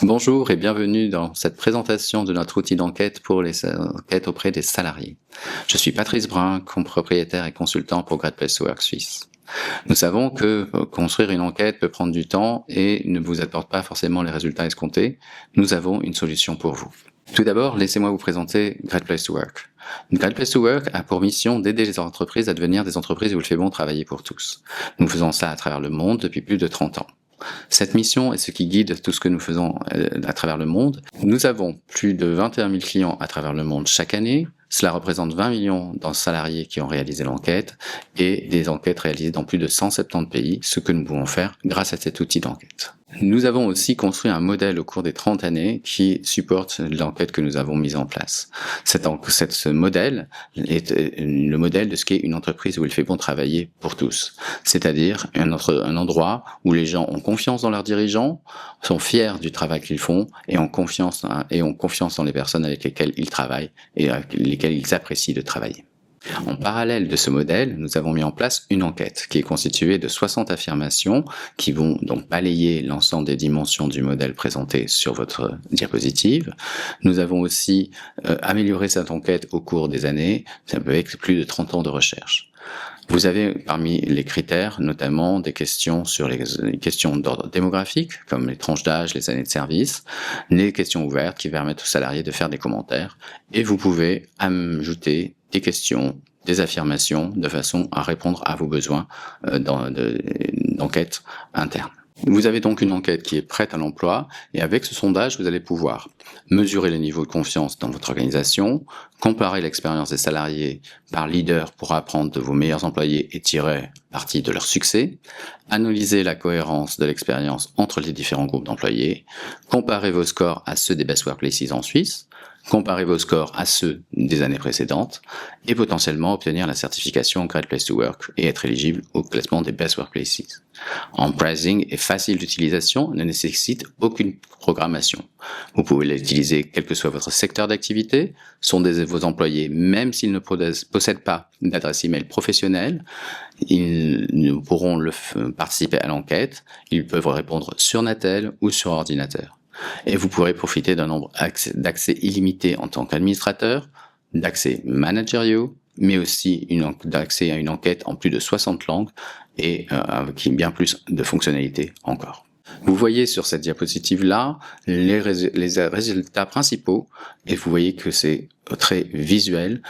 Bonjour et bienvenue dans cette présentation de notre outil d'enquête pour les enquêtes auprès des salariés. Je suis Patrice Brun, propriétaire et consultant pour Great Place to Work Suisse. Nous savons que construire une enquête peut prendre du temps et ne vous apporte pas forcément les résultats escomptés. Nous avons une solution pour vous. Tout d'abord, laissez-moi vous présenter Great Place to Work. Great Place to Work a pour mission d'aider les entreprises à devenir des entreprises où il fait bon travailler pour tous. Nous faisons ça à travers le monde depuis plus de 30 ans. Cette mission est ce qui guide tout ce que nous faisons à travers le monde. Nous avons plus de 21 000 clients à travers le monde chaque année. Cela représente 20 millions de salariés qui ont réalisé l'enquête et des enquêtes réalisées dans plus de 170 pays, ce que nous pouvons faire grâce à cet outil d'enquête. Nous avons aussi construit un modèle au cours des 30 années qui supporte l'enquête que nous avons mise en place. Ce modèle est le modèle de ce qu'est une entreprise où il fait bon travailler pour tous. C'est-à-dire un endroit où les gens ont confiance dans leurs dirigeants, sont fiers du travail qu'ils font et ont confiance dans les personnes avec lesquelles ils travaillent et avec lesquelles ils apprécient de travailler. En parallèle de ce modèle, nous avons mis en place une enquête qui est constituée de 60 affirmations qui vont donc balayer l'ensemble des dimensions du modèle présenté sur votre diapositive. Nous avons aussi amélioré cette enquête au cours des années, avec plus de 30 ans de recherche. Vous avez parmi les critères notamment des questions sur les questions d'ordre démographique, comme les tranches d'âge, les années de service, les questions ouvertes qui permettent aux salariés de faire des commentaires, et vous pouvez ajouter des questions, des affirmations, de façon à répondre à vos besoins d'enquête interne. Vous avez donc une enquête qui est prête à l'emploi et avec ce sondage, vous allez pouvoir mesurer les niveaux de confiance dans votre organisation, comparer l'expérience des salariés par leader pour apprendre de vos meilleurs employés et tirer parti de leur succès, analyser la cohérence de l'expérience entre les différents groupes d'employés, comparer vos scores à ceux des Best Workplaces en Suisse, comparer vos scores à ceux des années précédentes et potentiellement obtenir la certification Great Place to Work et être éligible au classement des Best Workplaces. En pricing est facile d'utilisation, ne nécessite aucune programmation. Vous pouvez l'utiliser quel que soit votre secteur d'activité, sont vos employés, même s'ils ne possèdent pas d'adresse email professionnelle, ils pourront participer à l'enquête, ils peuvent répondre sur Natel ou sur ordinateur. Et vous pourrez profiter d'un nombre d'accès illimités en tant qu'administrateur, d'accès managériaux, mais aussi d'accès à une enquête en plus de 60 langues et avec bien plus de fonctionnalités encore. Vous voyez sur cette diapositive-là les résultats principaux et vous voyez que c'est très visuel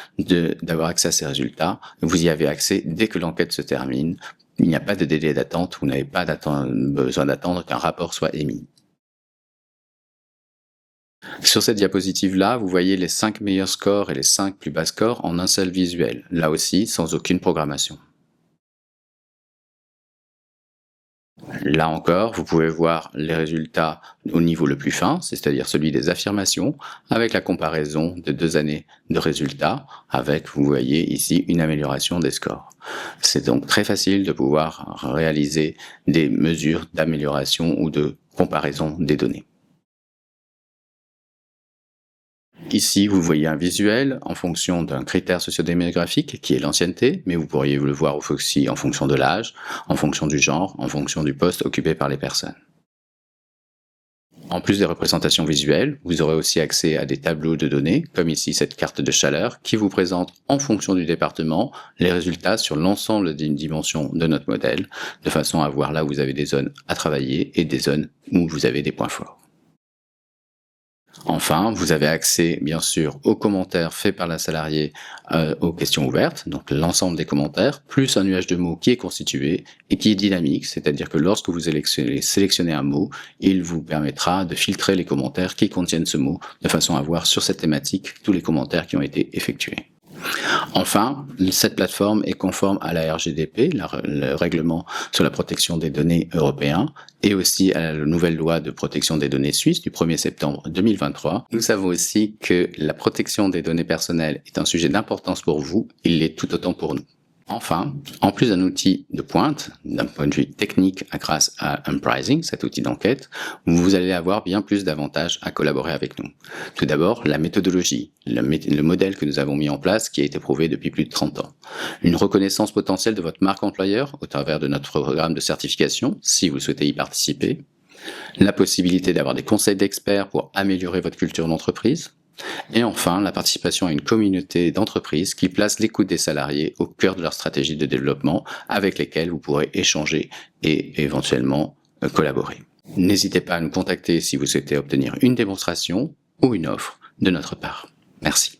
d'avoir accès à ces résultats. Vous y avez accès dès que l'enquête se termine. Il n'y a pas de délai d'attente, vous n'avez pas besoin d'attendre qu'un rapport soit émis. Sur cette diapositive-là, vous voyez les 5 meilleurs scores et les 5 plus bas scores en un seul visuel, là aussi sans aucune programmation. Là encore, vous pouvez voir les résultats au niveau le plus fin, c'est-à-dire celui des affirmations, avec la comparaison de 2 années de résultats, avec, vous voyez ici, une amélioration des scores. C'est donc très facile de pouvoir réaliser des mesures d'amélioration ou de comparaison des données. Ici, vous voyez un visuel en fonction d'un critère sociodémographique qui est l'ancienneté, mais vous pourriez le voir aussi en fonction de l'âge, en fonction du genre, en fonction du poste occupé par les personnes. En plus des représentations visuelles, vous aurez aussi accès à des tableaux de données, comme ici cette carte de chaleur, qui vous présente en fonction du département les résultats sur l'ensemble des dimensions de notre modèle, de façon à voir là où vous avez des zones à travailler et des zones où vous avez des points forts. Enfin, vous avez accès, bien sûr, aux commentaires faits par la salariée aux questions ouvertes, donc l'ensemble des commentaires, plus un nuage de mots qui est constitué et qui est dynamique, c'est-à-dire que lorsque vous sélectionnez un mot, il vous permettra de filtrer les commentaires qui contiennent ce mot, de façon à voir sur cette thématique tous les commentaires qui ont été effectués. Enfin, cette plateforme est conforme à la RGDP, le règlement sur la protection des données européen, et aussi à la nouvelle loi de protection des données suisse du 1er septembre 2023. Nous savons aussi que la protection des données personnelles est un sujet d'importance pour vous, il l'est tout autant pour nous. Enfin, en plus d'un outil de pointe, d'un point de vue technique grâce à Unpricing, cet outil d'enquête, vous allez avoir bien plus d'avantages à collaborer avec nous. Tout d'abord, la méthodologie, le modèle que nous avons mis en place qui a été prouvé depuis plus de 30 ans. Une reconnaissance potentielle de votre marque employeur au travers de notre programme de certification, si vous souhaitez y participer. la possibilité d'avoir des conseils d'experts pour améliorer votre culture d'entreprise, et enfin la participation à une communauté d'entreprises qui place l'écoute des salariés au cœur de leur stratégie de développement, avec lesquels vous pourrez échanger et éventuellement collaborer. N'hésitez pas à nous contacter si vous souhaitez obtenir une démonstration ou une offre de notre part. Merci.